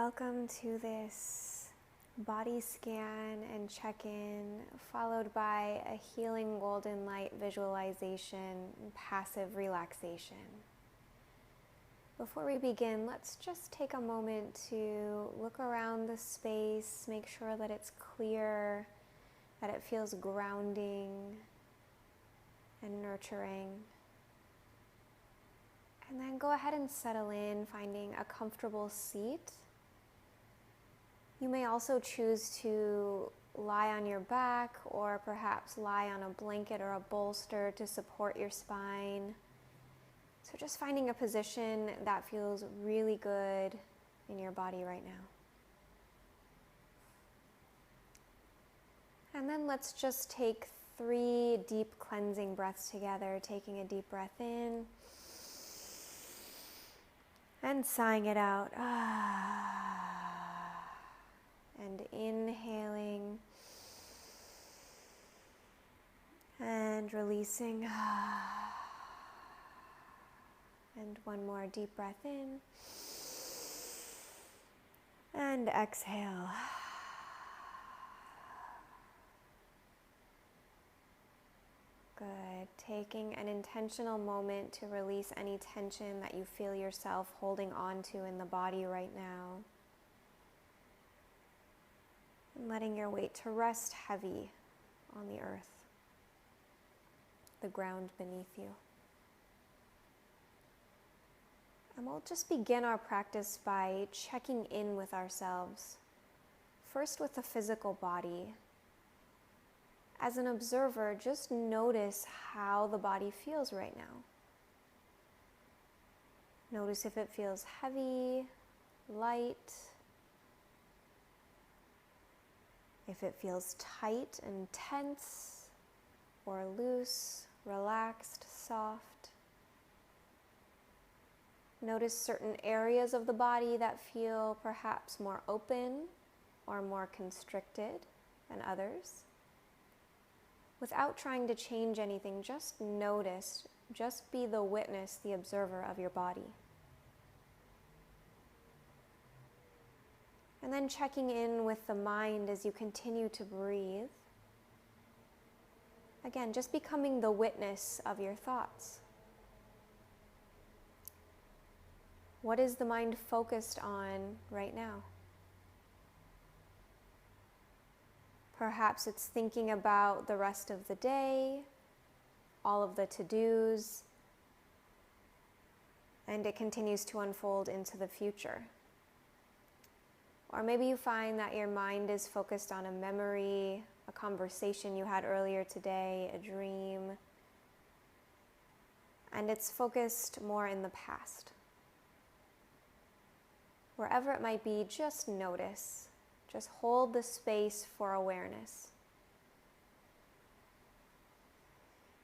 Welcome to this body scan and check-in, followed by a healing golden light visualization and passive relaxation. Before we begin, let's just take a moment to look around the space, make sure that it's clear, that it feels grounding and nurturing. And then go ahead and settle in, finding a comfortable seat. You may also choose to lie on your back or perhaps lie on a blanket or a bolster to support your spine. So just finding a position that feels really good in your body right now. And then let's just take 3 deep cleansing breaths together, taking a deep breath in and sighing it out. And inhaling and releasing. And one more deep breath in and exhale. Good. Taking an intentional moment to release any tension that you feel yourself holding on to in the body right now. And letting your weight to rest heavy on the earth, the ground beneath you. And we'll just begin our practice by checking in with ourselves. First with the physical body. As an observer, just notice how the body feels right now. Notice if it feels heavy, light, if it feels tight and tense, or loose, relaxed, soft. Notice certain areas of the body that feel perhaps more open or more constricted than others. Without trying to change anything, just notice, just be the witness, the observer of your body. And then checking in with the mind as you continue to breathe. Again, just becoming the witness of your thoughts. What is the mind focused on right now? Perhaps it's thinking about the rest of the day, all of the to-dos, and it continues to unfold into the future. Or maybe you find that your mind is focused on a memory, a conversation you had earlier today, a dream, and it's focused more in the past. Wherever it might be, just notice. Just hold the space for awareness.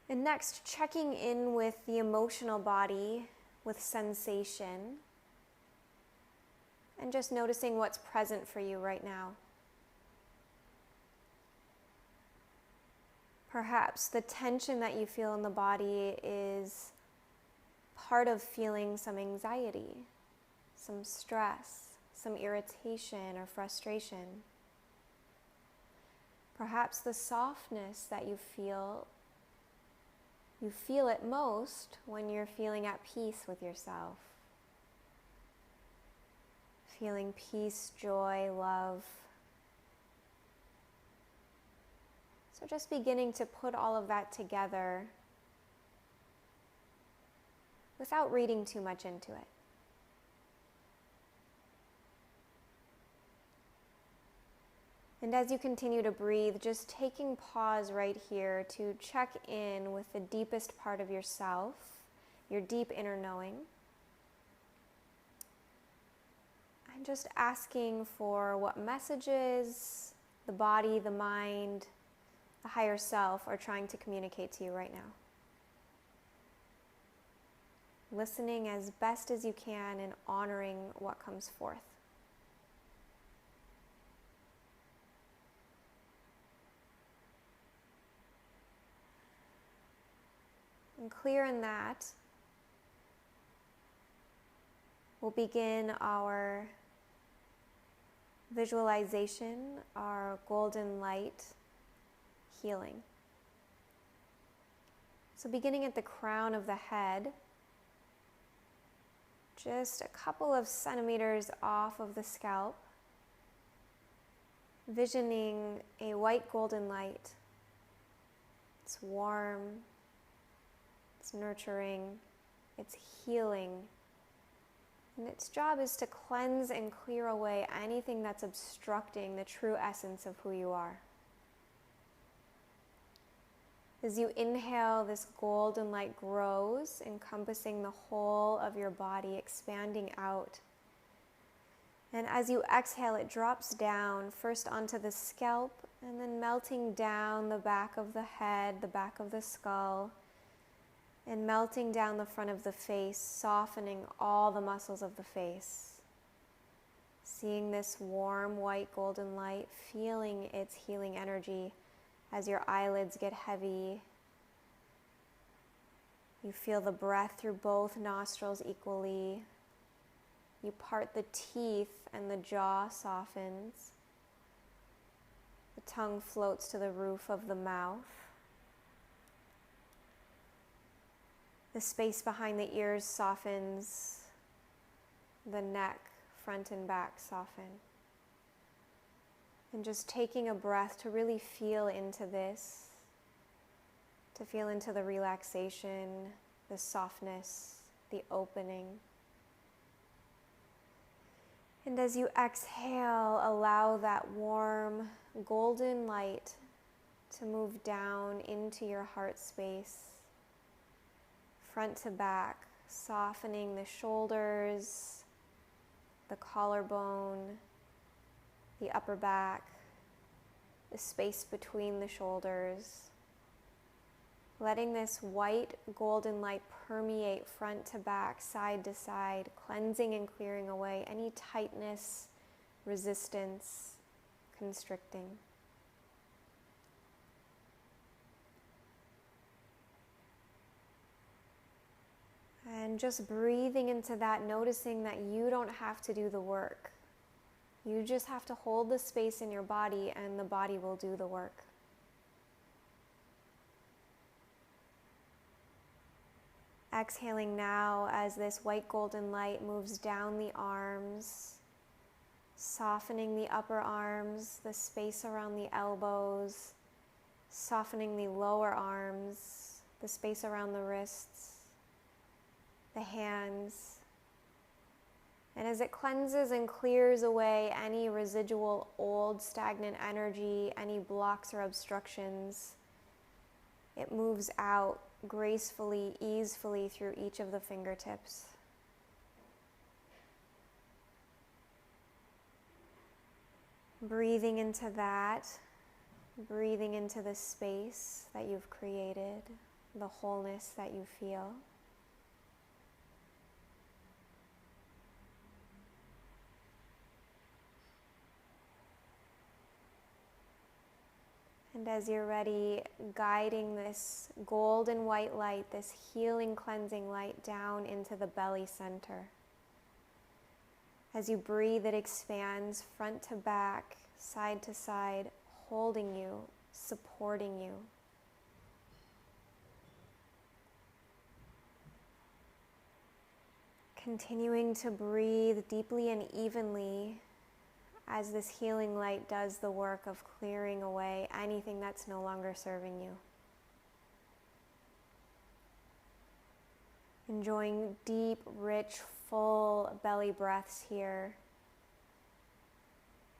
And next, checking in with the emotional body, with sensation, and just noticing what's present for you right now. Perhaps the tension that you feel in the body is part of feeling some anxiety, some stress, some irritation or frustration. Perhaps the softness that you feel it most when you're feeling at peace with yourself. Feeling peace, joy, love. So just beginning to put all of that together without reading too much into it. And as you continue to breathe, just taking pause right here to check in with the deepest part of yourself, your deep inner knowing. And just asking for what messages the body, the mind, the higher self are trying to communicate to you right now. Listening as best as you can and honoring what comes forth. And clear in that, we'll begin our visualization, our golden light healing. So beginning at the crown of the head, just a couple of centimeters off of the scalp, visioning a white golden light. It's warm, it's nurturing, it's healing. And its job is to cleanse and clear away anything that's obstructing the true essence of who you are. As you inhale, this golden light grows, encompassing the whole of your body, expanding out. And as you exhale, it drops down, first onto the scalp, and then melting down the back of the head, the back of the skull, and melting down the front of the face, softening all the muscles of the face. Seeing this warm, white, golden light, feeling its healing energy as your eyelids get heavy. You feel the breath through both nostrils equally. You part the teeth and the jaw softens. The tongue floats to the roof of the mouth. The space behind the ears softens. The neck, front and back soften. And just taking a breath to really feel into this, to feel into the relaxation, the softness, the opening. And as you exhale, allow that warm, golden light to move down into your heart space, front to back, softening the shoulders, the collarbone, the upper back, the space between the shoulders. Letting this white golden light permeate front to back, side to side, cleansing and clearing away any tightness, resistance, constricting. And just breathing into that, noticing that you don't have to do the work. You just have to hold the space in your body and the body will do the work. Exhaling now as this white golden light moves down the arms, softening the upper arms, the space around the elbows, softening the lower arms, the space around the wrists, the hands. And as it cleanses and clears away any residual old stagnant energy, any blocks or obstructions, it moves out gracefully, easefully through each of the fingertips. Breathing into that, breathing into the space that you've created, the wholeness that you feel. And as you're ready, guiding this golden white light, this healing, cleansing light down into the belly center. As you breathe, it expands front to back, side to side, holding you, supporting you. Continuing to breathe deeply and evenly as this healing light does the work of clearing away anything that's no longer serving you. Enjoying deep, rich, full belly breaths here.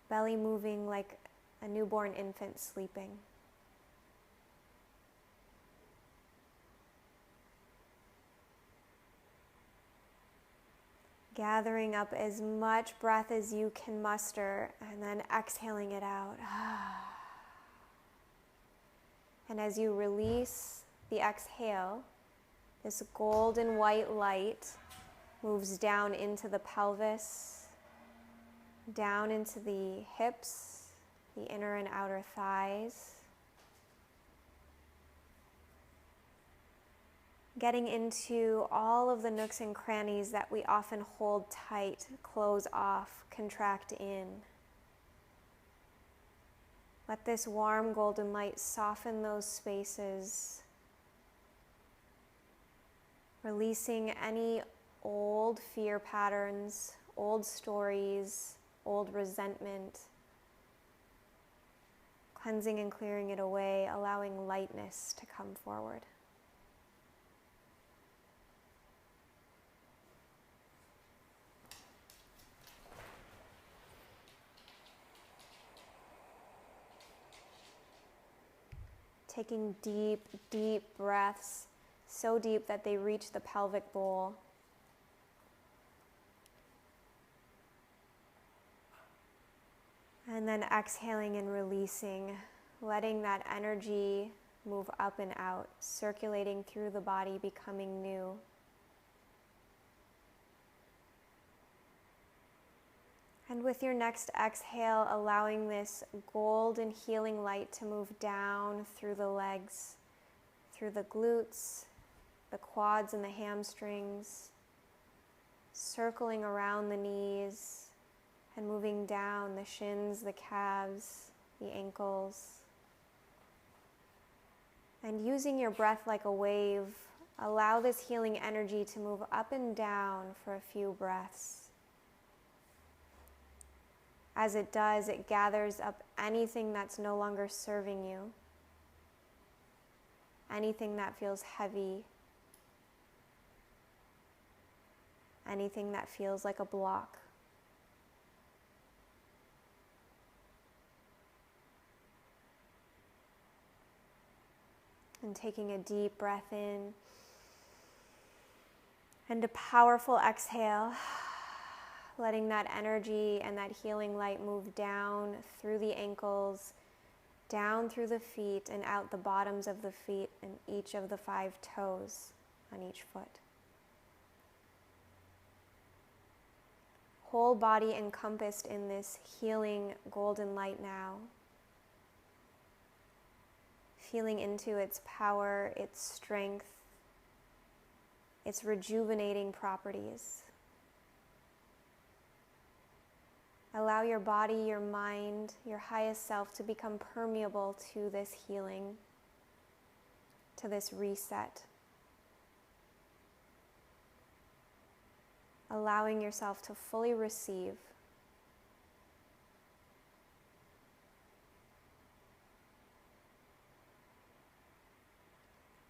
Belly moving like a newborn infant sleeping. Gathering up as much breath as you can muster and then exhaling it out. And as you release the exhale, this golden white light moves down into the pelvis, down into the hips, the inner and outer thighs. Getting into all of the nooks and crannies that we often hold tight, close off, contract in. Let this warm golden light soften those spaces, releasing any old fear patterns, old stories, old resentment, cleansing and clearing it away, allowing lightness to come forward. Taking deep, deep breaths, so deep that they reach the pelvic bowl. And then exhaling and releasing, letting that energy move up and out, circulating through the body, becoming new. And with your next exhale, allowing this golden healing light to move down through the legs, through the glutes, the quads and the hamstrings, circling around the knees and moving down the shins, the calves, the ankles. And using your breath like a wave, allow this healing energy to move up and down for a few breaths. As it does, it gathers up anything that's no longer serving you, anything that feels heavy, anything that feels like a block. And taking a deep breath in and a powerful exhale, letting that energy and that healing light move down through the ankles, down through the feet and out the bottoms of the feet and each of the 5 toes on each foot. Whole body encompassed in this healing golden light now. Feeling into its power, its strength, its rejuvenating properties. Allow your body, your mind, your highest self to become permeable to this healing, to this reset. Allowing yourself to fully receive.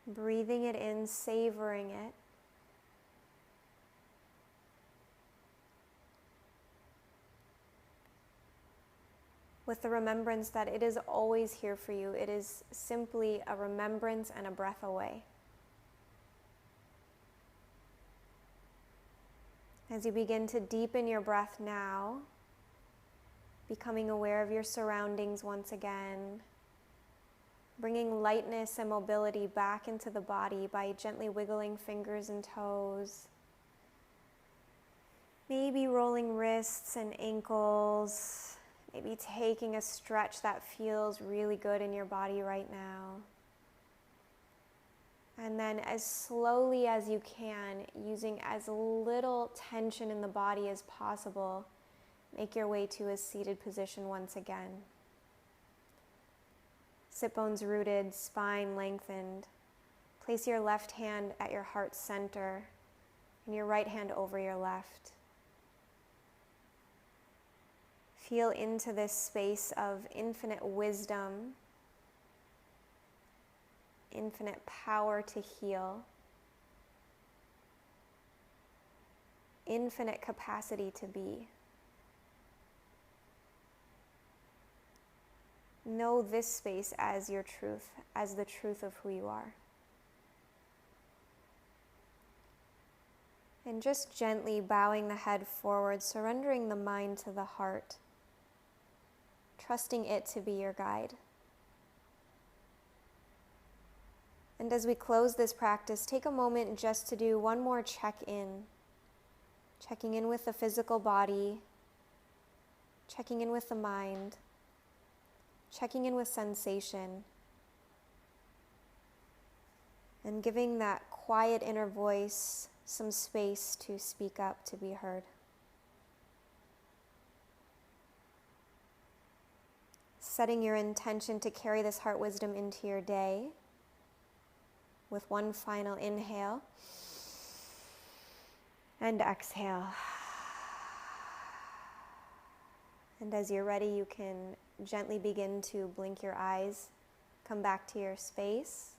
Breathing it in, savoring it. With the remembrance that it is always here for you. It is simply a remembrance and a breath away. As you begin to deepen your breath now, becoming aware of your surroundings once again, bringing lightness and mobility back into the body by gently wiggling fingers and toes, maybe rolling wrists and ankles, maybe taking a stretch that feels really good in your body right now. And then as slowly as you can, using as little tension in the body as possible, make your way to a seated position once again. Sit bones rooted, spine lengthened. Place your left hand at your heart center and your right hand over your left. Feel into this space of infinite wisdom, infinite power to heal, infinite capacity to be. Know this space as your truth, as the truth of who you are. And just gently bowing the head forward, surrendering the mind to the heart, trusting it to be your guide. And as we close this practice, take a moment just to do one more check-in. Checking in with the physical body, checking in with the mind, checking in with sensation, and giving that quiet inner voice some space to speak up, to be heard. setting your intention to carry this heart wisdom into your day with one final inhale and exhale. And as you're ready, you can gently begin to blink your eyes, come back to your space,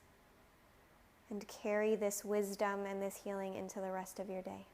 and carry this wisdom and this healing into the rest of your day.